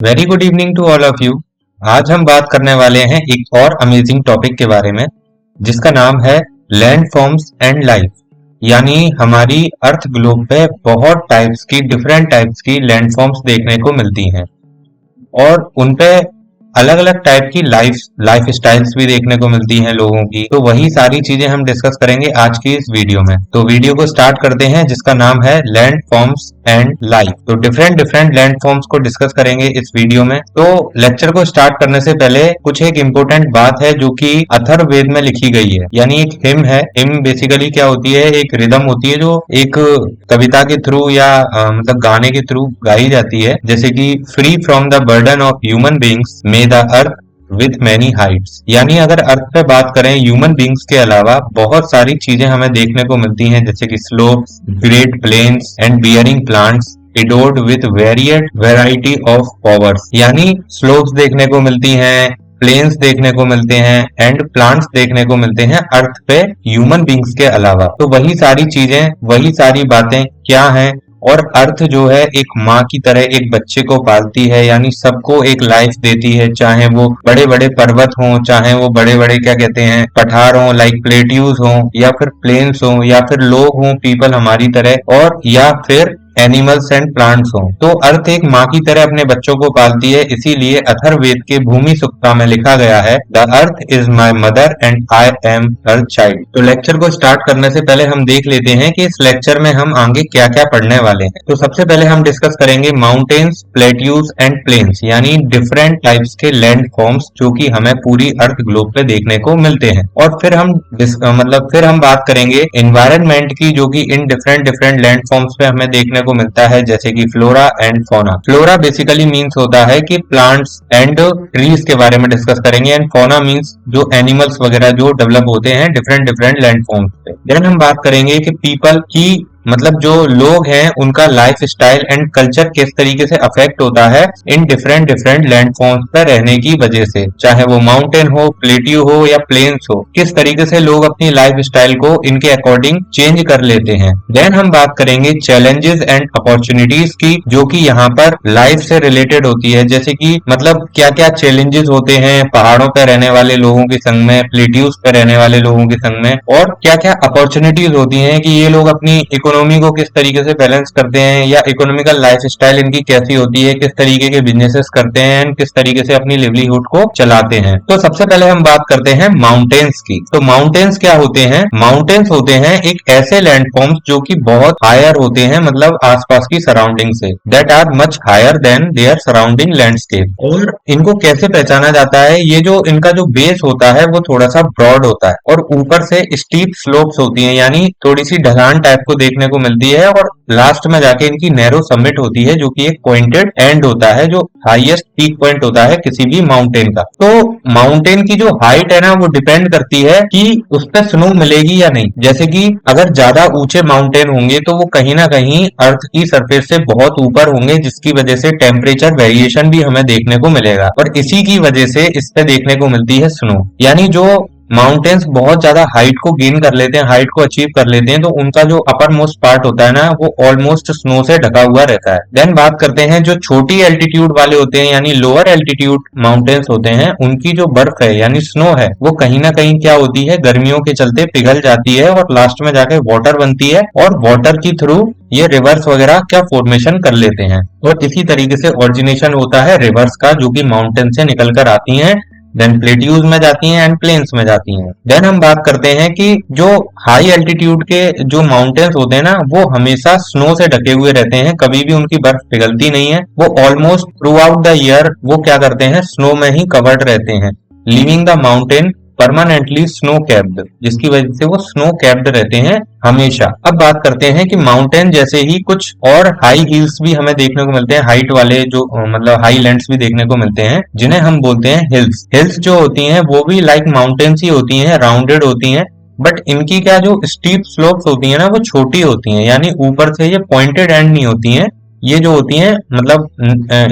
Very good evening to all of you. आज हम बात करने वाले हैं एक और अमेजिंग टॉपिक के बारे में जिसका नाम है लैंड फॉर्म्स एंड लाइफ। यानी हमारी अर्थ ग्लोब पे बहुत डिफरेंट टाइप्स की लैंड फॉर्म्स देखने को मिलती हैं और उनपे अलग अलग टाइप की लाइफ स्टाइल्स भी देखने को मिलती हैं लोगों की। तो वही सारी चीजें हम डिस्कस करेंगे आज की इस वीडियो में। तो वीडियो को स्टार्ट करते हैं जिसका नाम है लैंड फॉर्म्स एंड लाइफ। तो डिफरेंट डिफरेंट लैंड फॉर्म्स को डिस्कस करेंगे इस वीडियो में। तो लेक्चर को स्टार्ट करने से पहले कुछ एक इम्पोर्टेंट बात है जो कि अथर्ववेद में लिखी गई है। यानी एक हिम है। हिम बेसिकली क्या होती है, एक रिदम होती है जो एक कविता के थ्रू या मतलब गाने के थ्रू गाई जाती है। जैसे कि free from the burden of human beings may the earth with many Heights. यानी अगर अर्थ पे बात करें ह्यूमन बींग्स के अलावा बहुत सारी चीजें हमें देखने को मिलती हैं, जैसे कि slopes, great plains and bearing plants adorned with varied variety of powers. यानी स्लोप्स देखने को मिलती हैं, प्लेन्स देखने को मिलते हैं एंड प्लांट्स देखने को मिलते हैं अर्थ पे ह्यूमन बींग्स के अलावा। तो वही सारी चीजें, वही सारी बातें क्या हैं। और अर्थ जो है एक माँ की तरह एक बच्चे को पालती है, यानी सबको एक लाइफ देती है, चाहे वो बड़े बड़े पर्वत हों, चाहे वो बड़े बड़े क्या कहते हैं पठार हों लाइक प्लेट्यूज हों, या फिर प्लेन्स हों, या फिर लोग हों पीपल हमारी तरह, और या फिर एनिमल्स एंड प्लांट्स हों। तो अर्थ एक माँ की तरह अपने बच्चों को पालती है। इसीलिए अथर्ववेद के भूमि सुक्ता में लिखा गया है the earth is my mother and I am her child. तो लेक्चर को स्टार्ट करने से पहले हम देख लेते हैं कि इस लेक्चर में हम आगे क्या क्या पढ़ने वाले हैं। तो सबसे पहले हम डिस्कस करेंगे माउंटेन्स, प्लेट्यूज एंड प्लेन्स, यानी डिफरेंट टाइप्स के लैंड फॉर्म्स जो कि हमें पूरी अर्थ ग्लोब पे देखने को मिलते हैं। और फिर हम बात करेंगे एनवायरनमेंट की, जो कि in different different land forms पे हमें देखने को मिलता है, जैसे कि flora and fauna. Flora basically means होता है कि प्लांट्स एंड ट्रीज के बारे में डिस्कस करेंगे, एंड फौना मींस जो एनिमल्स वगैरह जो डेवलप होते हैं डिफरेंट डिफरेंट लैंड फॉर्म्स पे। देन हम बात करेंगे कि पीपल की मतलब जो लोग हैं उनका लाइफ स्टाइल एंड कल्चर किस तरीके से अफेक्ट होता है in different different land forms पर रहने की वजह से, चाहे वो माउंटेन हो, प्लेट्यू हो या प्लेन्स हो, किस तरीके से लोग अपनी लाइफ स्टाइल को इनके अकॉर्डिंग चेंज कर लेते हैं। देन हम बात करेंगे चैलेंजेस एंड अपॉर्चुनिटीज की, जो कि यहाँ पर लाइफ से रिलेटेड होती है। जैसे कि मतलब क्या क्या चैलेंजेस होते हैं पहाड़ों पर रहने वाले लोगों के संग में, प्लेट्यूज पर रहने वाले लोगों के संग में, और क्या क्या अपॉर्चुनिटीज होती है कि ये लोग अपनी इकोनॉमी को किस तरीके से बैलेंस करते हैं, या इकोनॉमिकल लाइफ स्टाइल इनकी कैसी होती है, किस तरीके के बिजनेसेस करते हैं, किस तरीके से अपनी लिवलीहुड को चलाते हैं। तो सबसे पहले हम बात करते हैं माउंटेन्स की। तो माउंटेन्स क्या होते हैं? माउंटेन्स होते हैं एक ऐसे लैंडफॉर्म्स जो कि बहुत हायर होते हैं, मतलब आसपास की सराउंडिंग से, that are much higher than their surrounding landscape. और इनको कैसे पहचाना जाता है? ये जो इनका जो बेस होता है वो थोड़ा सा ब्रॉड होता है और ऊपर से स्टीप स्लोप्स होती है, यानी थोड़ी सी ढलान टाइप को देखने को मिलती है, और लास्ट में जाके इनकी नैरो समिट होती है जो कि एक पॉइंटेड एंड होता है, जो हाईएस्ट पीक पॉइंट होता है किसी भी माउंटेन का। तो माउंटेन की जो हाइट है ना वो डिपेंड करती है कि उस पर स्नो मिलेगी या नहीं। जैसे कि अगर ज्यादा ऊंचे माउंटेन होंगे तो वो कहीं ना कहीं अर्थ की सरफेस से बहुत ऊपर होंगे, जिसकी वजह से टेम्परेचर वेरिएशन भी हमें देखने को मिलेगा, और इसी की वजह से इस पे देखने को मिलती है स्नो। यानी जो माउंटेन्स बहुत ज्यादा हाइट को गेन कर लेते हैं, हाइट को अचीव कर लेते हैं, तो उनका जो अपर मोस्ट पार्ट होता है ना वो ऑलमोस्ट स्नो से ढका हुआ रहता है। देन बात करते हैं जो छोटी एल्टीट्यूड वाले होते हैं, यानी लोअर एल्टीट्यूड माउंटेन्स होते हैं, उनकी जो बर्फ है यानी स्नो है वो कहीं ना कहीं क्या होती है, गर्मियों के चलते पिघल जाती है और लास्ट में जाके वाटर बनती है, और वाटर की थ्रू ये रिवर्स वगैरह क्या फॉर्मेशन कर लेते हैं, और इसी तरीके से ओरिजिनेशन होता है रिवर्स का, जो कि माउंटेन से निकल कर आती है, देन प्लेट्यूज में जाती हैं एंड प्लेन्स में जाती हैं। देन हम बात करते हैं कि जो हाई एल्टीट्यूड के जो माउंटेन्स होते हैं ना वो हमेशा स्नो से ढके हुए रहते हैं, कभी भी उनकी बर्फ पिघलती नहीं है, वो almost through out the year वो क्या करते हैं, स्नो में ही कवर्ड रहते हैं, living the mountain permanently snow capped, जिसकी वजह से वो स्नो कैप्ड रहते हैं हमेशा। अब बात करते हैं कि माउंटेन जैसे ही कुछ और हाई हिल्स भी हमें देखने को मिलते हैं, हाइट वाले जो मतलब हाई लैंड्स भी देखने को मिलते हैं, जिन्हें हम बोलते हैं हिल्स। हिल्स जो होती हैं वो भी लाइक माउंटेन्स ही होती हैं, राउंडेड होती हैं, बट इनकी क्या जो स्टीप स्लोप्स होती है ना वो छोटी होती हैं, यानी ऊपर से ये पॉइंटेड एंड नहीं होती हैं, ये जो होती हैं मतलब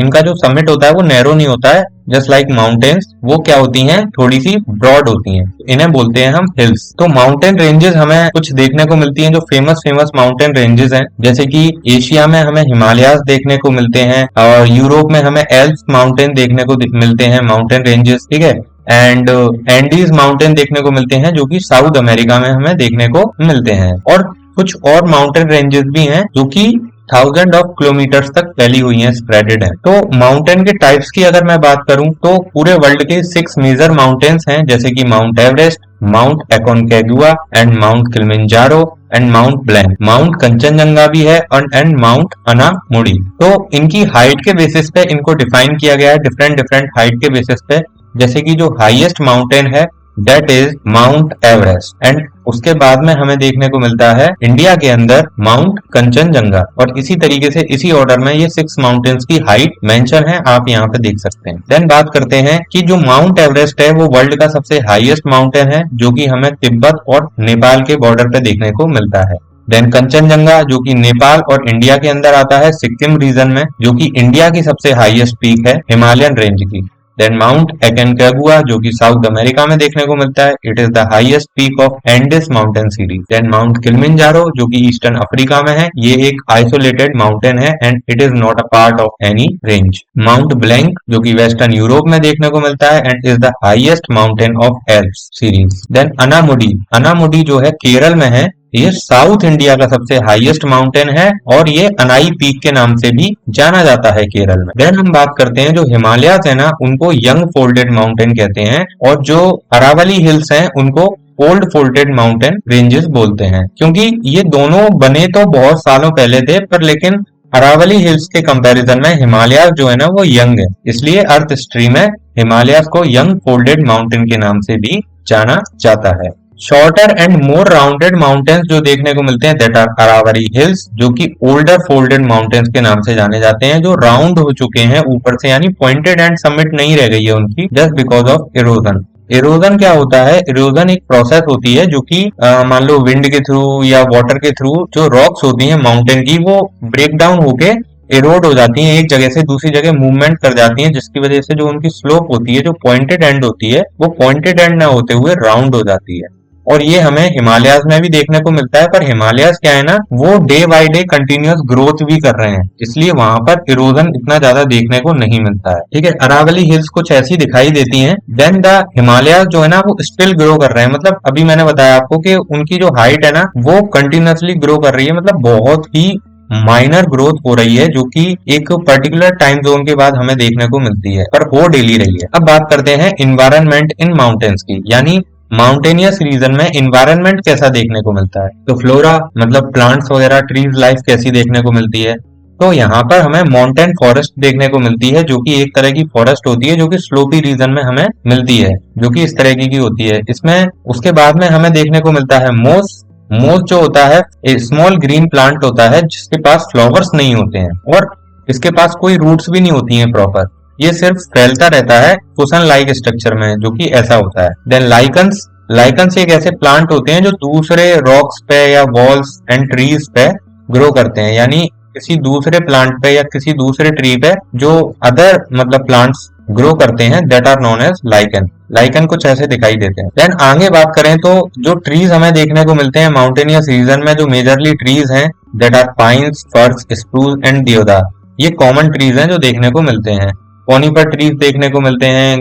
इनका जो समिट होता है वो नैरो नहीं होता है, जस्ट लाइक माउंटेन्स वो क्या होती हैं, थोड़ी सी ब्रॉड होती हैं, इन्हें बोलते हैं हम हिल्स। तो माउंटेन रेंजेस हमें कुछ देखने को मिलती हैं जो फेमस फेमस माउंटेन रेंजेस हैं, जैसे कि एशिया में हमें हिमालयास देखने को मिलते हैं और यूरोप में हमें एल्प्स माउंटेन देखने को मिलते हैं, माउंटेन रेंजेस, ठीक है। एंड एंडीज माउंटेन देखने को मिलते हैं जो कि साउथ अमेरिका में हमें देखने को मिलते हैं। और कुछ और माउंटेन रेंजेस भी हैं जो कि थाउजेंड ऑफ किलोमीटर्स तक फैली हुई हैं, स्प्रेडेड है। तो माउंटेन के टाइप्स की अगर मैं बात करूं तो पूरे वर्ल्ड के 6 मेजर माउंटेन्स हैं, जैसे कि Mount Everest, Mount Aconcagua and Mount Kilimanjaro and Mount Blanc, Mount Kanchenjunga भी है एंड माउंट अनामुडी। तो इनकी हाइट के बेसिस पे इनको डिफाइन किया गया है, डिफरेंट डिफरेंट हाइट के बेसिस पे। जैसे कि जो हाईएस्ट माउंटेन है that is mount Everest, and उसके बाद में हमें देखने को मिलता है इंडिया के अंदर माउंट कंचनजंगा। और इसी तरीके से इसी ऑर्डर में ये 6 माउंटेन्स की हाइट मेंशन है, आप यहाँ पे देख सकते हैं। देन बात करते हैं कि जो माउंट एवरेस्ट है वो वर्ल्ड का सबसे हाईएस्ट माउंटेन है, जो कि हमें तिब्बत और नेपाल के बॉर्डर पे देखने को मिलता है। देन कंचनजंगा जो कि नेपाल और इंडिया के अंदर आता है, सिक्किम रीजन में, जो कि इंडिया की सबसे हाईएस्ट पीक है हिमालयन रेंज की। देन माउंट एकोनकागुआ जो कि साउथ अमेरिका में देखने को मिलता है, it is the highest peak of Andes mountain series. Then Mount Kilimanjaro जो कि ईस्टर्न अफ्रीका में है, ये एक आइसोलेटेड माउंटेन है and it is not a part of any range. Mount Blanc जो कि वेस्टर्न यूरोप में देखने को मिलता है and is the highest mountain of Alps series. Then Anamudi, Anamudi जो है केरल में है, ये साउथ इंडिया का सबसे हाईएस्ट माउंटेन है और ये अनाई पीक के नाम से भी जाना जाता है केरल में। देन हम बात करते हैं जो हिमालयास है ना, उनको यंग फोल्डेड माउंटेन कहते हैं, और जो अरावली हिल्स हैं उनको ओल्ड फोल्डेड माउंटेन रेंजेस बोलते हैं, क्योंकि ये दोनों बने तो बहुत सालों पहले थे, पर लेकिन अरावली हिल्स के कंपैरिजन में हिमालयास जो है ना वो यंग है, इसलिए अर्थ हिस्ट्री में हिमालयास को यंग फोल्डेड माउंटेन के नाम से भी जाना जाता है। Shorter and more rounded mountains जो देखने को मिलते हैं दैट आर अरावली हिल्स, जो कि ओल्डर फोल्डेड माउंटेन्स के नाम से जाने जाते हैं, जो राउंड हो चुके हैं ऊपर से, यानी पॉइंटेड एंड समिट नहीं रह गई है उनकी, just because of erosion. Erosion क्या होता है? इरोजन एक प्रोसेस होती है जो कि मान लो विंड के थ्रू या वाटर के थ्रू जो रॉक्स होती हैं माउंटेन की, वो ब्रेक डाउन होके इरोड हो जाती हैं, एक जगह से दूसरी जगह मूवमेंट कर जाती हैं, जिसकी वजह से जो उनकी स्लोप होती है, जो पॉइंटेड एंड होती है, वो पॉइंटेड एंड ना होते हुए राउंड हो जाती है। और ये हमें हिमालयाज में भी देखने को मिलता है, पर हिमालयाज क्या है ना, वो day by day continuous growth भी कर रहे हैं, इसलिए वहां पर इरोजन इतना ज्यादा देखने को नहीं मिलता है। ठीक है, अरावली हिल्स कुछ ऐसी दिखाई देती हैं। देन द हिमालयाज जो है ना वो स्टिल ग्रो कर रहे हैं, मतलब अभी मैंने बताया आपको कि उनकी जो हाइट है ना वो कंटिन्यूअसली ग्रो कर रही है, मतलब बहुत ही माइनर ग्रोथ हो रही है, जो कि एक पर्टिकुलर टाइम जोन के बाद हमें देखने को मिलती है, पर हो डेली रही है। अब बात करते हैं इन्वायरमेंट इन माउंटेन्स की, यानी माउंटेनियस रीजन में इन्वायरमेंट कैसा देखने को मिलता है। तो फ्लोरा मतलब प्लांट्स वगैरह, ट्रीज लाइफ कैसी देखने को मिलती है। तो यहाँ पर हमें माउंटेन फॉरेस्ट देखने को मिलती है, जो कि एक तरह की फॉरेस्ट होती है जो कि स्लोपी रीजन में हमें मिलती है, जो कि इस तरह की होती है। इसमें उसके बाद में हमें देखने को मिलता है मोस। मोस जो होता है एक स्मॉल ग्रीन प्लांट होता है जिसके पास फ्लावर्स नहीं होते हैं और इसके पास कोई रूट्स भी नहीं होती हैं प्रॉपर, ये सिर्फ फैलता रहता है कुशन लाइक स्ट्रक्चर में, जो कि ऐसा होता है। देन लाइकन्स, लाइकन्स एक ऐसे प्लांट होते हैं जो दूसरे रॉक्स पे या वॉल्स एंड ट्रीज पे ग्रो करते हैं, यानी किसी दूसरे प्लांट पे या किसी दूसरे ट्री पे जो अदर मतलब प्लांट्स ग्रो करते हैं, that are known as lichen. Lichen कुछ ऐसे दिखाई देते हैं। देन आगे बात करें तो जो ट्रीज हमें देखने को मिलते हैं माउंटेनियस रीजन में, जो मेजरली ट्रीज हैं दैट आर पाइन्स, फर्स, स्प्रूस एंड देवदार, ये कॉमन ट्रीज हैं जो देखने को मिलते हैं। कोनिफर ट्रीज देखने को मिलते हैं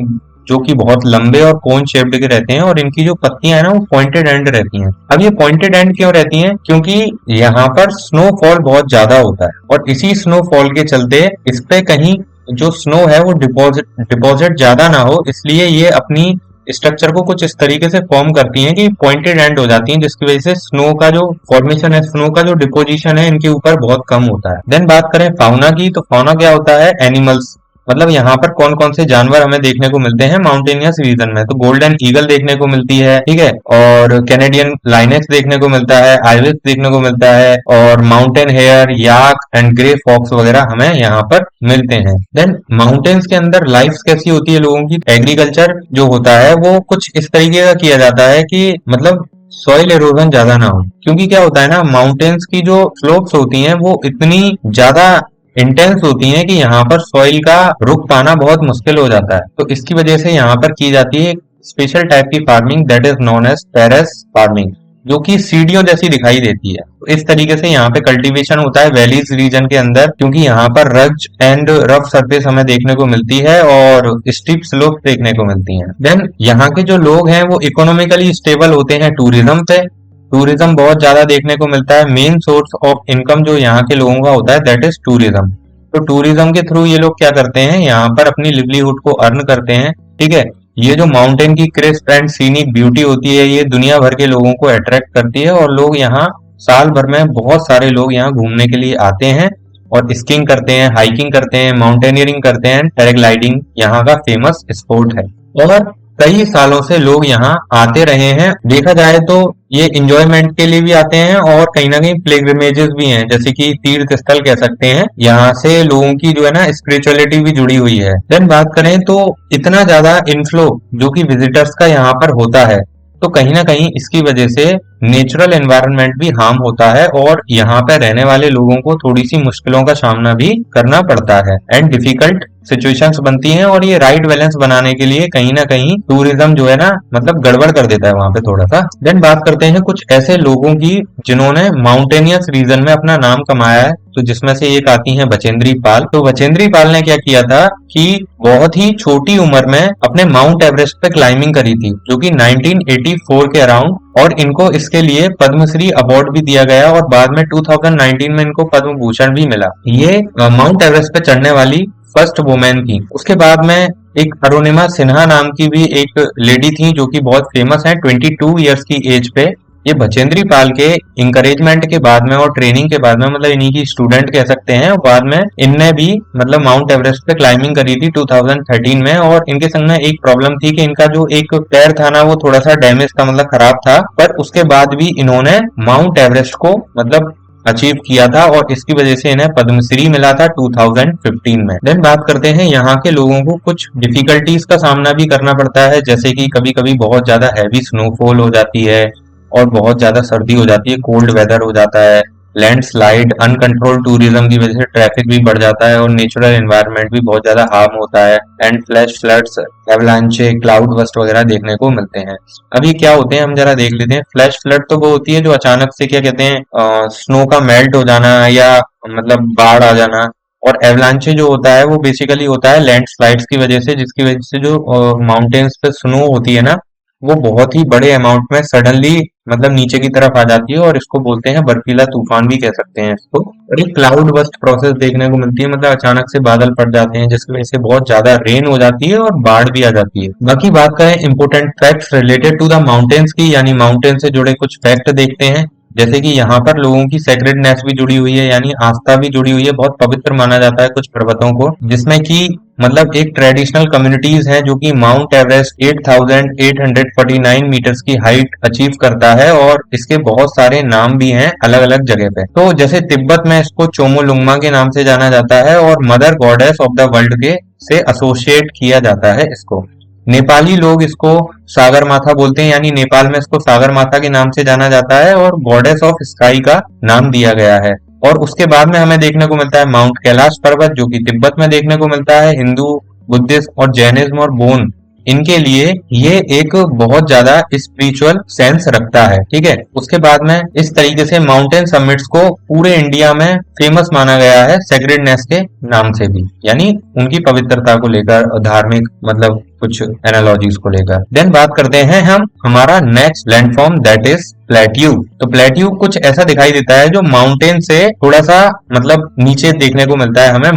जो कि बहुत लंबे और कोन शेप्ड के रहते हैं और इनकी जो पत्तियां है ना वो पॉइंटेड एंड रहती हैं। अब ये पॉइंटेड एंड क्यों रहती हैं? क्योंकि यहाँ पर स्नोफॉल बहुत ज्यादा होता है और इसी स्नोफॉल के चलते इस पे कहीं जो स्नो है वो डिपॉजिट ज्यादा ना हो, इसलिए ये अपनी स्ट्रक्चर को कुछ इस तरीके से फॉर्म करती हैं कि पॉइंटेड एंड हो जाती हैं, जिसकी वजह से स्नो का जो फॉर्मेशन है, स्नो का जो डिपोजिशन है इनके ऊपर बहुत कम होता है। देन बात करें फाउना की, तो फाउना क्या होता है? एनिमल्स, मतलब यहाँ पर कौन कौन से जानवर हमें देखने को मिलते हैं माउंटेनियस रीजन में। तो गोल्डन ईगल देखने को मिलती है, ठीक है, और कैनेडियन लाइनेक्स देखने को मिलता है, आइविस देखने को मिलता है, और mountain hare, yak and grey fox वगैरह हमें यहाँ पर मिलते हैं। देन माउंटेन्स के अंदर लाइफ कैसी होती है लोगों की? एग्रीकल्चर जो होता है वो कुछ इस तरीके का किया जाता है कि मतलब सॉइल एरोजन ज्यादा ना हो, क्योंकि क्या होता है ना, माउंटेन्स की जो स्लोप्स होती हैं वो इतनी ज्यादा इंटेंस होती हैं कि यहाँ पर सॉइल का रुक पाना बहुत मुश्किल हो जाता है। तो इसकी वजह से यहाँ पर की जाती है स्पेशल टाइप की farming that is known as terrace farming, जो कि सीढ़ियों जैसी दिखाई देती है। तो इस तरीके से यहाँ पे कल्टीवेशन होता है वैलीज रीजन के अंदर, क्योंकि यहाँ पर रज एंड रफ सरफेस हमें देखने को मिलती है और स्टीप स्लोप देखने को मिलती हैं। देन यहाँ के जो लोग हैं वो इकोनॉमिकली स्टेबल होते हैं टूरिज्म पे। टूरिज्म बहुत ज्यादा देखने को मिलता है। मेन सोर्स ऑफ इनकम जो यहाँ के लोगों का होता है दैट इज टूरिज्म। तो टूरिज्म के थ्रू ये लोग क्या करते हैं, यहाँ पर अपनी लिवलीहुड को अर्न करते हैं। ठीक है, ये जो माउंटेन की क्रिस्प एंड सीनिक ब्यूटी होती है ये दुनिया भर के लोगों को अट्रैक्ट करती है और लोग यहाँ साल भर में बहुत सारे लोग यहाँ घूमने के लिए आते हैं और स्कीइंग करते हैं, हाइकिंग करते हैं, माउंटेनियरिंग करते हैं। पैराग्लाइडिंग यहाँ का फेमस स्पोर्ट है और कई सालों से लोग यहाँ आते रहे हैं। देखा जाए तो ये इंजॉयमेंट के लिए भी आते हैं और कहीं ना कहीं पिलग्रिमेजेस भी हैं, जैसे कि तीर्थ स्थल कह सकते हैं। यहाँ से लोगों की जो है ना स्पिरिचुअलिटी भी जुड़ी हुई है। देन बात करें तो इतना ज्यादा इनफ्लो जो कि विजिटर्स का यहाँ पर होता है, तो कहीं ना कहीं इसकी वजह से नेचुरल एनवायरनमेंट भी हार्म होता है और यहाँ पे रहने वाले लोगों को थोड़ी सी मुश्किलों का सामना भी करना पड़ता है एंड डिफिकल्ट सिचुएशंस बनती हैं। और ये राइट बैलेंस बनाने के लिए कहीं ना कहीं टूरिज्म जो है ना मतलब गड़बड़ कर देता है वहां पे थोड़ा सा। देन बात करते हैं कुछ ऐसे लोगों की जिन्होंने माउंटेनियस रीजन में अपना नाम कमाया है, तो जिसमें से एक आती है बचेंद्री पाल। तो बचेंद्री पाल ने क्या किया था कि बहुत ही छोटी उम्र में अपने माउंट एवरेस्ट पे क्लाइंबिंग करी थी, जो कि 1984 के अराउंड, और इनको इसके लिए पद्मश्री अवार्ड भी दिया गया और बाद में 2019 में इनको पद्म भूषण भी मिला। ये माउंट एवरेस्ट पे चढ़ने वाली फर्स्ट वुमेन थी। उसके बाद में एक अरुणिमा सिन्हा नाम की भी एक लेडी थी जो कि बहुत फेमस है 22 इयर्स की एज पे। ये बचेंद्री पाल के इंकरेजमेंट के बाद में और ट्रेनिंग के बाद में, मतलब इन्हीं की स्टूडेंट कह सकते हैं, बाद में इनने भी मतलब माउंट एवरेस्ट पे क्लाइंबिंग करी थी 2013 में। और इनके संग में एक प्रॉब्लम थी कि इनका जो एक पैर था ना वो थोड़ा सा डैमेज था, मतलब खराब था, पर उसके बाद भी इन्होंने माउंट एवरेस्ट को मतलब अचीव किया था और इसकी वजह से इन्हें पद्मश्री मिला था 2015 में। देन बात करते हैं यहाँ के लोगों को कुछ डिफिकल्टीज का सामना भी करना पड़ता है, जैसे कि कभी कभी बहुत ज्यादा हैवी स्नोफॉल हो जाती है और बहुत ज्यादा सर्दी हो जाती है, कोल्ड वेदर हो जाता है, लैंडस्लाइड, अनकंट्रोल्ड टूरिज्म की वजह से ट्रैफिक भी बढ़ जाता है और नेचुरल एनवायरनमेंट भी बहुत ज्यादा हार्म होता है and flash floods, एवलांचे, cloud burst वगैरह देखने को मिलते हैं। अभी क्या होते हैं हम जरा देख लेते हैं। फ्लैश फ्लड तो वो होती है जो अचानक से क्या कहते हैं स्नो का मेल्ट हो जाना या मतलब बाढ़ आ जाना, और एवलांचे जो होता है वो बेसिकली होता है लैंडस्लाइड्स की वजह से, जिसकी वजह से जो माउंटेन्स पे स्नो होती है ना वो बहुत ही बड़े अमाउंट में सडनली मतलब नीचे की तरफ आ जाती है और इसको बोलते हैं बर्फीला तूफान भी कह सकते हैं इसको। और एक क्लाउड बस्ट प्रोसेस देखने को मिलती है, मतलब अचानक से बादल फट जाते हैं जिसकी वजह से बहुत ज्यादा रेन हो जाती है और बाढ़ भी आ जाती है। बाकी बात करें important facts related to the mountains की, यानी माउंटेन से जुड़े कुछ फैक्ट देखते हैं। जैसे कि यहाँ पर लोगों की सेक्रेडनेस भी जुड़ी हुई है, यानी आस्था भी जुड़ी हुई है, बहुत पवित्र माना जाता है कुछ पर्वतों को, जिसमें कि मतलब एक ट्रेडिशनल कम्युनिटीज है जो कि माउंट एवरेस्ट 8,849 मीटर्स की हाइट अचीव करता है और इसके बहुत सारे नाम भी हैं अलग अलग जगह पे। तो जैसे तिब्बत में इसको चोमोलुंगमा के नाम से जाना जाता है और mother goddess of the world के से एसोसिएट किया जाता है इसको। नेपाली लोग इसको सागर माथा बोलते हैं, यानी नेपाल में इसको सागर माथा के नाम से जाना जाता है और गॉडेस ऑफ स्काई का नाम दिया गया है। और उसके बाद में हमें देखने को मिलता है माउंट कैलाश पर्वत, जो कि तिब्बत में देखने को मिलता है। हिंदू, बुद्धिस्ट और जैनिज्म और बोन, इनके लिए ये एक बहुत ज्यादा स्पिरिचुअल सेंस रखता है। ठीक है, उसके बाद में इस तरीके से माउंटेन समिट्स को पूरे इंडिया में फेमस माना गया है सेक्रेडनेस के नाम से भी, यानी उनकी पवित्रता को लेकर, धार्मिक मतलब कुछ एनालॉजीज को लेकर। देन बात करते हैं हम हमारा next landform that is plateau. तो प्लेट्यू कुछ ऐसा दिखाई देता है जो माउंटेन से थोड़ा सा मतलब नीचे देखने को मिलता है हमें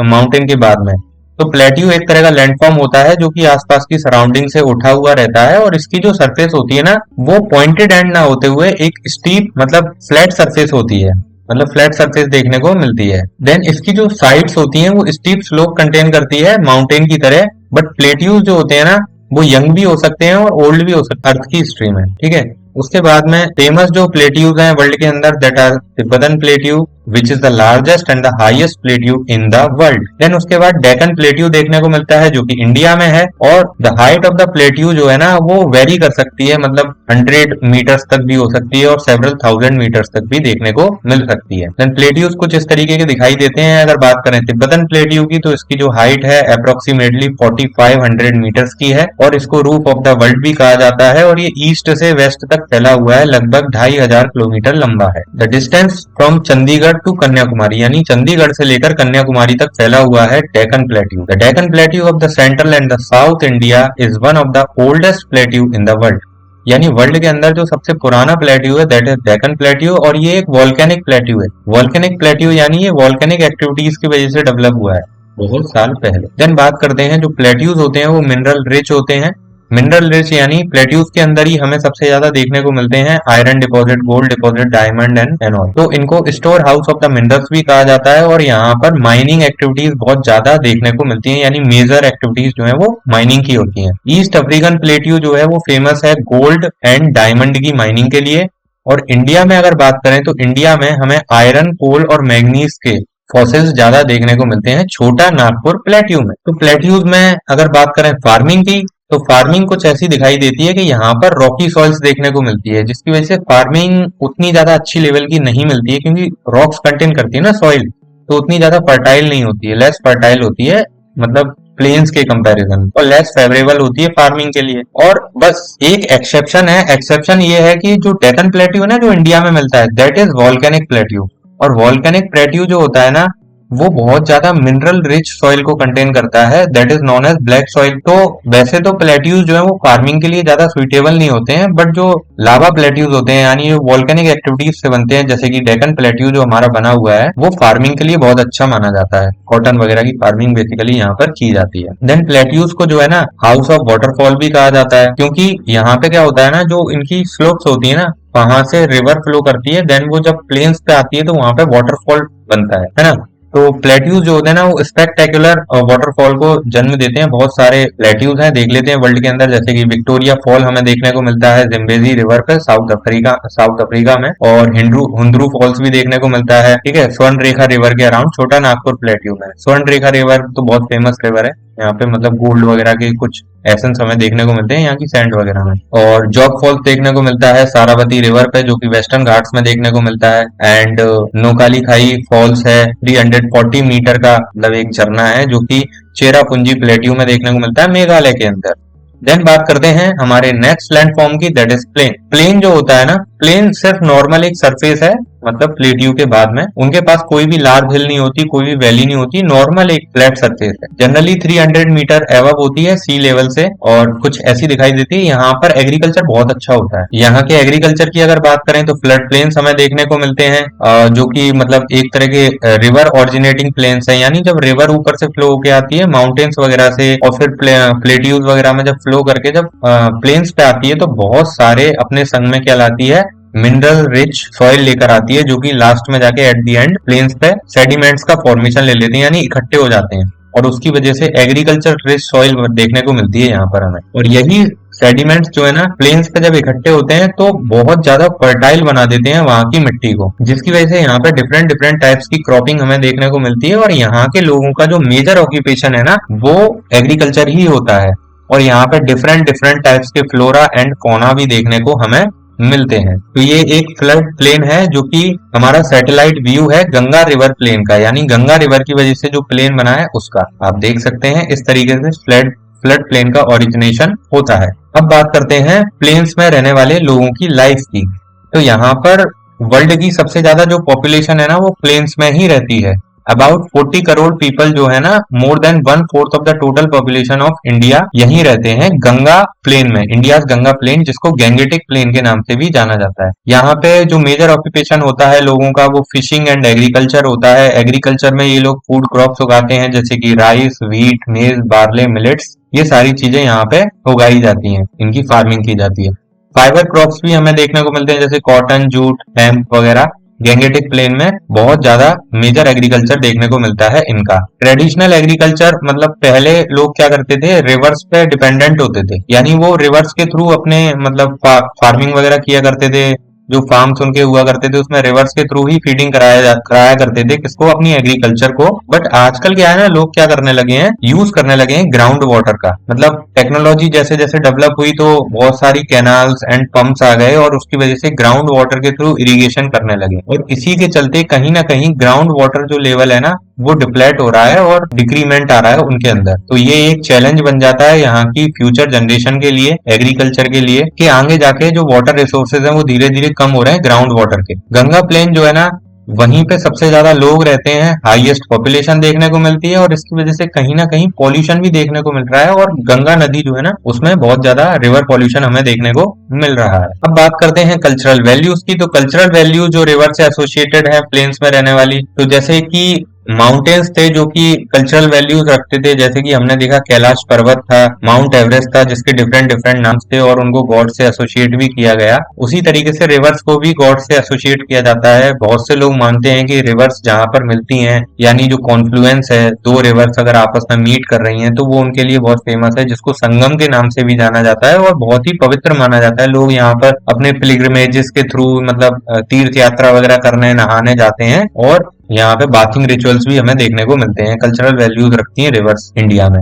माउंटेन के बाद में। तो प्लेट्यू एक तरह का लैंडफॉर्म होता है जो कि आसपास की सराउंडिंग से उठा हुआ रहता है और इसकी जो सरफेस होती है ना वो पॉइंटेड एंड ना होते हुए एक स्टीप मतलब फ्लैट सरफेस होती है, मतलब फ्लैट सरफेस देखने को मिलती है। देन इसकी जो साइड्स होती हैं वो स्टीप स्लोप कंटेन करती है माउंटेन की तरह, बट प्लेट्यूज जो होते हैं ना वो यंग भी हो सकते हैं और ओल्ड भी हो सकते हैं, अर्थ की हिस्ट्री में। ठीक है, उसके बाद में फेमस जो प्लेट्यूज हैं वर्ल्ड के अंदर that are Tibetan plateau, which is the largest and the highest plateau in the world. Then उसके बाद डेकन प्लेट्यू देखने को मिलता है जो कि इंडिया में है, और the height of the plateau जो है ना वो वेरी कर सकती है, मतलब 100 मीटर्स तक भी हो सकती है और सेवरल 1000 मीटर्स तक भी देखने को मिल सकती है। देन प्लेट्यूज कुछ इस तरीके के दिखाई देते हैं। अगर बात करें तिब्बतन प्लेट्यू की, तो इसकी जो हाइट है अप्रोक्सीमेटली 4500 मीटर्स की है, और इसको रूफ ऑफ द वर्ल्ड भी कहा जाता है, और ये ईस्ट से वेस्ट तक फैला हुआ है, लगभग 2500 किलोमीटर लंबा है। The distance from Chandigarh to Kanyakumari, यानी चंडीगढ़ से लेकर कन्याकुमारी तक फैला हुआ है Deccan plateau. The Deccan plateau of the central and the south India is one of the oldest plateau in the world, यानी वर्ल्ड के अंदर जो सबसे पुराना प्लेट्यू है दैट इज डेक्कन प्लेट्यू, और ये एक वॉल्केनिक प्लेट्यू है। वॉल्केनिक प्लेट्यू यानी ये वॉल्केनिक एक्टिविटीज की वजह से डेवलप हुआ है बहुत साल पहले। देन बात करते हैं, जो प्लेट्यूज होते हैं वो मिनरल रिच होते हैं। मिनरल रिच यानी प्लेट्यूज के अंदर ही हमें सबसे ज्यादा देखने को मिलते हैं iron deposit, gold deposit, diamond and all. तो इनको store house of the minerals भी कहा जाता है, और यहाँ पर माइनिंग एक्टिविटीज बहुत ज्यादा देखने को मिलती हैं, यानी मेजर एक्टिविटीज जो है वो माइनिंग की होती हैं। ईस्ट अफ्रीकन प्लेट्यू जो है वो फेमस है गोल्ड एंड डायमंड की माइनिंग के लिए। और इंडिया में अगर बात करें तो इंडिया में हमें आयरन, कोल और मैग्नीज के फॉसिल्स ज्यादा देखने को मिलते हैं छोटा नागपुर प्लेट्यू में। तो प्लेट्यूज में अगर बात करें फार्मिंग की, तो फार्मिंग कुछ ऐसी दिखाई देती है कि यहाँ पर रॉकी सॉइल्स देखने को मिलती है, जिसकी वजह से फार्मिंग उतनी ज्यादा अच्छी लेवल की नहीं मिलती है, क्योंकि रॉक्स कंटेन करती है ना सॉइल, तो उतनी ज्यादा फर्टाइल नहीं होती है, लेस फर्टाइल होती है, मतलब प्लेन्स के कंपैरिजन, और लेस फेवरेबल होती है फार्मिंग के लिए। और बस एक एक्सेप्शन है, एक्सेप्शन ये है कि जो डेक्कन प्लेट्यू है ना जो इंडिया में मिलता है दैट इज वॉल्केनिक प्लेट्यू। और वॉल्केनिक प्लेट्यू जो होता है ना वो बहुत ज्यादा मिनरल रिच सॉइल को कंटेन करता है, that is known as black soil. तो वैसे तो प्लेट्यूज जो है वो फार्मिंग के लिए ज्यादा सुइटेबल नहीं होते हैं, बट जो लावा प्लेट्यूज होते हैं यानी वॉल्केनिक एक्टिविटीज से बनते हैं, जैसे कि डेक्कन प्लेट्यू जो हमारा बना हुआ है वो फार्मिंग के लिए बहुत अच्छा माना जाता है। कॉटन वगैरह की फार्मिंग बेसिकली यहाँ पर की जाती है। देन प्लेट्यूज को जो है ना हाउस ऑफ वाटरफॉल भी कहा जाता है, क्योंकि यहाँ पे क्या होता है ना, जो इनकी स्लोप्स होती है ना वहां से रिवर फ्लो करती है, देन वो जब प्लेन्स पे आती है तो वहां पे वाटरफॉल बनता है ना। तो प्लेट्यूज जो होते हैं ना वो स्पेक्टेकुलर वाटरफॉल को जन्म देते हैं। बहुत सारे प्लेट्यूज हैं, देख लेते हैं वर्ल्ड के अंदर, जैसे कि विक्टोरिया फॉल हमें देखने को मिलता है जिम्बेजी रिवर पे साउथ अफ्रीका में, और हुंद्रू फॉल्स भी देखने को मिलता है, ठीक है, स्वर्ण रेखा रिवर के अराउंड छोटा नागपुर प्लेट्यू में। स्वर्ण रेखा रिवर तो बहुत फेमस रिवर है, यहाँ पे मतलब गोल्ड वगैरह के कुछ एसेंस हमें देखने को मिलते हैं यहाँ की सैंड वगैरह में। और जॉग फॉल्स देखने को मिलता है सारावती रिवर पे जो कि वेस्टर्न घाट्स में देखने को मिलता है। एंड नोकाली खाई फॉल्स है 340 मीटर का, मतलब एक झरना है जो कि चेरापूंजी प्लेट्यू में देखने को मिलता है मेघालय के अंदर। देन बात करते हैं हमारे नेक्स्ट लैंडफॉर्म की, दैट इज प्लेन। प्लेन जो होता है ना, प्लेन सिर्फ नॉर्मल एक सरफेस है, मतलब प्लेट्यू के बाद में उनके पास कोई भी लार्ज हिल नहीं होती, कोई भी वैली नहीं होती, नॉर्मल एक फ्लैट सरफेस है। जनरली 300 मीटर एवब होती है सी लेवल से, और कुछ ऐसी दिखाई देती है। यहाँ पर एग्रीकल्चर बहुत अच्छा होता है। यहाँ के एग्रीकल्चर की अगर बात करें तो फ्लड प्लेन्स हमें देखने को मिलते हैं, जो कि मतलब एक तरह के रिवर ऑरिजिनेटिंग प्लेन्स है, यानी जब रिवर ऊपर से फ्लो होके आती है माउंटेन्स वगैरह से, और फिर प्लेट्यूज वगैरह में जब फ्लो करके जब प्लेन्स पे आती है तो बहुत सारे अपने संग में क्या लाती है, मिनरल रिच सॉइल लेकर आती है, जो कि लास्ट में जाके एट दी एंड प्लेन्स पे सेडिमेंट्स का फॉर्मेशन ले लेते हैं, यानी इकट्ठे हो जाते हैं, और उसकी वजह से एग्रीकल्चर रिच सॉइल देखने को मिलती है यहाँ पर हमें। और यही सेडिमेंट्स जो है ना प्लेन्स पे जब इकट्ठे होते हैं तो बहुत ज्यादा फर्टाइल बना देते हैं वहां की मिट्टी को, जिसकी वजह से यहाँ पे डिफरेंट डिफरेंट टाइप्स की क्रॉपिंग हमें देखने को मिलती है। और यहाँ के लोगों का जो मेजर ऑक्यूपेशन है ना वो एग्रीकल्चर ही होता है, और यहाँ पे डिफरेंट डिफरेंट टाइप्स के फ्लोरा एंड फौना भी देखने को हमें मिलते हैं। तो ये एक फ्लड प्लेन है जो कि हमारा सैटेलाइट व्यू है गंगा रिवर प्लेन का, यानी गंगा रिवर की वजह से जो प्लेन बना है उसका आप देख सकते हैं। इस तरीके से फ्लड प्लेन का ओरिजिनेशन होता है। अब बात करते हैं प्लेन्स में रहने वाले लोगों की लाइफ की। तो यहाँ पर वर्ल्ड की सबसे ज्यादा जो पॉपुलेशन है ना वो प्लेन्स में ही रहती है। अबाउट 40 करोड़ पीपल जो है ना, more than 1/4 of the total population of India यहीं रहते हैं गंगा प्लेन में, इंडिया गंगा प्लेन, जिसको गैंगेटिक प्लेन के नाम से भी जाना जाता है। यहाँ पे जो मेजर ऑक्यूपेशन होता है लोगों का वो फिशिंग एंड एग्रीकल्चर होता है। एग्रीकल्चर में ये लोग फूड क्रॉप्स उगाते हैं, जैसे कि राइस, व्हीट, मेज, बार्ले, मिलेट्स, ये सारी चीजें यहाँ पे उगाई जाती हैं, इनकी फार्मिंग की जाती है। फाइबर क्रॉप्स भी हमें देखने को मिलते हैं, जैसे कॉटन, जूट, हेम्प वगैरह। गैंगेटिक प्लेन में बहुत ज्यादा मेजर एग्रीकल्चर देखने को मिलता है इनका। ट्रेडिशनल एग्रीकल्चर मतलब पहले लोग क्या करते थे, रिवर्स पे डिपेंडेंट होते थे, यानी वो रिवर्स के थ्रू अपने मतलब फार्मिंग वगैरह किया करते थे। जो फार्म्स उनके हुआ करते थे उसमें रिवर्स के थ्रू ही फीडिंग कराया करते थे, किसको, अपनी एग्रीकल्चर को। बट आजकल क्या है ना, लोग क्या करने लगे हैं, यूज करने लगे हैं ग्राउंड वाटर का। मतलब टेक्नोलॉजी जैसे जैसे डेवलप हुई तो बहुत सारी कैनाल्स एंड पंप्स आ गए और उसकी वजह से ग्राउंड वाटर के थ्रू इरिगेशन करने लगे, और इसी के चलते कहीं ना कहीं ग्राउंड वाटर जो लेवल है ना वो डिप्लेट हो रहा है और डिक्रीमेंट आ रहा है उनके अंदर। तो ये एक चैलेंज बन जाता है यहाँ की फ्यूचर जनरेशन के लिए, एग्रीकल्चर के लिए, कि आगे जाके जो वाटर रिसोर्सेज हैं वो धीरे धीरे कम हो रहे हैं ग्राउंड वाटर के। गंगा प्लेन जो है ना, वहीं पे सबसे ज्यादा लोग रहते हैं, हाईएस्ट पॉपुलेशन देखने को मिलती है, और इसकी वजह से कहीं ना कहीं पॉल्यूशन भी देखने को मिल रहा है। और गंगा नदी जो है ना उसमें बहुत ज्यादा रिवर पॉल्यूशन हमें देखने को मिल रहा है। अब बात करते हैं कल्चरल वैल्यूज की। तो कल्चरल वैल्यू जो रिवर से एसोसिएटेड है प्लेन्स में रहने वाली, तो जैसे कि माउंटेन्स थे जो कि कल्चरल वैल्यूज रखते थे, जैसे कि हमने देखा कैलाश पर्वत था, माउंट एवरेस्ट था, जिसके डिफरेंट डिफरेंट नाम थे और उनको गॉड से एसोसिएट भी किया गया। उसी तरीके से रिवर्स को भी गॉड से एसोसिएट किया जाता है। बहुत से लोग मानते हैं कि रिवर्स जहां पर मिलती हैं, यानी जो कॉन्फ्लुएंस है, दो रिवर्स अगर आपस में मीट कर रही हैं तो वो उनके लिए बहुत फेमस है, जिसको संगम के नाम से भी जाना जाता है और बहुत ही पवित्र माना जाता है। लोग यहाँ पर अपने पिलग्रिमेजेस के थ्रू, मतलब तीर्थ यात्रा वगैरह करने, नहाने जाते हैं, और यहाँ पे बाथिंग रिचुअल्स भी हमें देखने को मिलते हैं। कल्चरल वैल्यूज रखती हैं रिवर्स इंडिया में।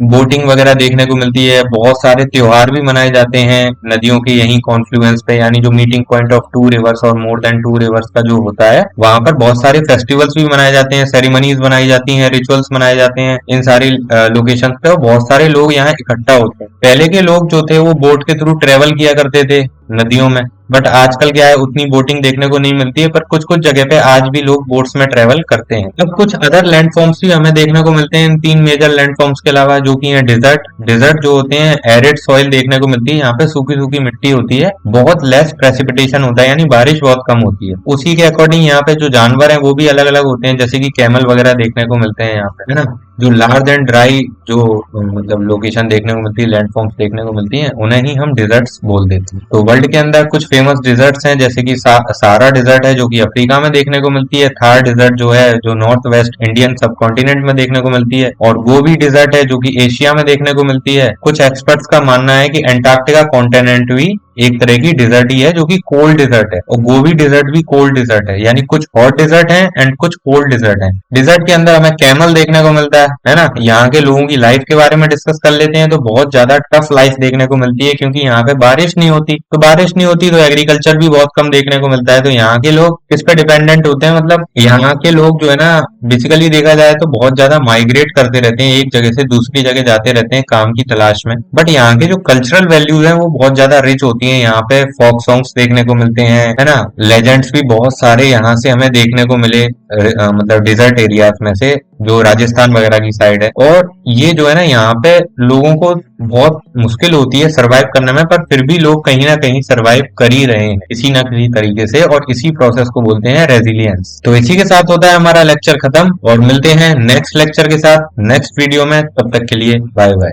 बोटिंग वगैरह देखने को मिलती है, बहुत सारे त्योहार भी मनाए जाते हैं नदियों के यही कॉन्फ्लुएंस पे, यानी जो meeting point of two rivers और मोर देन टू रिवर्स का जो होता है, वहां पर बहुत सारे फेस्टिवल्स भी मनाए जाते हैं, सेरेमनीज बनाई जाती हैं, रिचुअल्स मनाए जाते हैं इन सारी लोकेशन पे, और बहुत सारे लोग यहाँ इकट्ठा होते हैं। पहले के लोग जो थे वो बोट के थ्रू ट्रेवल किया करते थे नदियों में, बट आजकल क्या है, उतनी बोटिंग देखने को नहीं मिलती है, पर कुछ कुछ जगह पे आज भी लोग बोट्स में ट्रेवल करते हैं। अब कुछ अदर लैंडफॉर्म्स भी हमें देखने को मिलते हैं इन तीन मेजर लैंडफॉर्म्स के अलावा, जो कि है डिजर्ट। डिजर्ट जो होते हैं, एरिड सॉइल देखने को मिलती है, यहाँ पे सूखी सूखी मिट्टी होती है, बहुत लेस प्रेसिपिटेशन होता है, यानी बारिश बहुत कम होती है। उसी के अकॉर्डिंग यहाँ पे जो जानवर है वो भी अलग अलग होते हैं, जैसे कि कैमल वगैरह देखने को मिलते हैं यहाँ पे, है ना। जो लार्ज एंड ड्राई जो मतलब लोकेशन देखने को मिलती है, लैंडफॉर्म्स देखने को मिलती हैं, उन्हें ही हम डिजर्ट्स बोल देते हैं। तो वर्ल्ड के अंदर कुछ फेमस डिजर्ट्स हैं, जैसे कि सारा डिजर्ट है जो कि अफ्रीका में देखने को मिलती है, थार डिजर्ट जो है जो नॉर्थ वेस्ट इंडियन सब कॉन्टिनेंट में देखने को मिलती है, और गोबी डिजर्ट है जो कि एशिया में देखने को मिलती है। कुछ एक्सपर्ट्स का मानना है कि एंटार्क्टिका कॉन्टिनेंट भी एक तरह की डिजर्ट ही है जो कि कोल्ड डिजर्ट है, और गोबी डिजर्ट भी कोल्ड डिजर्ट है, यानी कुछ हॉट डिजर्ट है एंड कुछ कोल्ड डिजर्ट है। डिजर्ट के अंदर हमें कैमल देखने को मिलता है ना। यहाँ के लोगों की लाइफ के बारे में डिस्कस कर लेते हैं, तो बहुत ज्यादा टफ लाइफ देखने को मिलती है, क्योंकि यहाँ पे बारिश नहीं होती, तो एग्रीकल्चर भी बहुत कम देखने को मिलता है। तो यहाँ के लोग किस पे डिपेंडेंट होते हैं, मतलब यहाँ के लोग जो है ना, बेसिकली देखा जाए तो बहुत ज्यादा माइग्रेट करते रहते हैं, एक जगह से दूसरी जगह जाते रहते हैं काम की तलाश में। बट यहाँ के जो कल्चरल वैल्यूज हैं वो बहुत ज्यादा रिच होती हैं। यहाँ पे फोक सॉन्ग्स देखने को मिलते हैं, है ना। लेजेंड्स भी बहुत सारे यहाँ से हमें देखने को मिले, मतलब डिजर्ट एरियाज में से, जो राजस्थान वगैरह की साइड है। और ये जो है ना, यहाँ पे लोगों को बहुत मुश्किल होती है सरवाइव करने में, पर फिर भी लोग कहीं ना कहीं सरवाइव कर ही रहे हैं किसी ना किसी तरीके से, और इसी प्रोसेस को बोलते हैं रेजिलियंस। तो इसी के साथ होता है हमारा लेक्चर खत्म, और मिलते हैं नेक्स्ट लेक्चर के साथ नेक्स्ट वीडियो में। तब तक के लिए बाय बाय।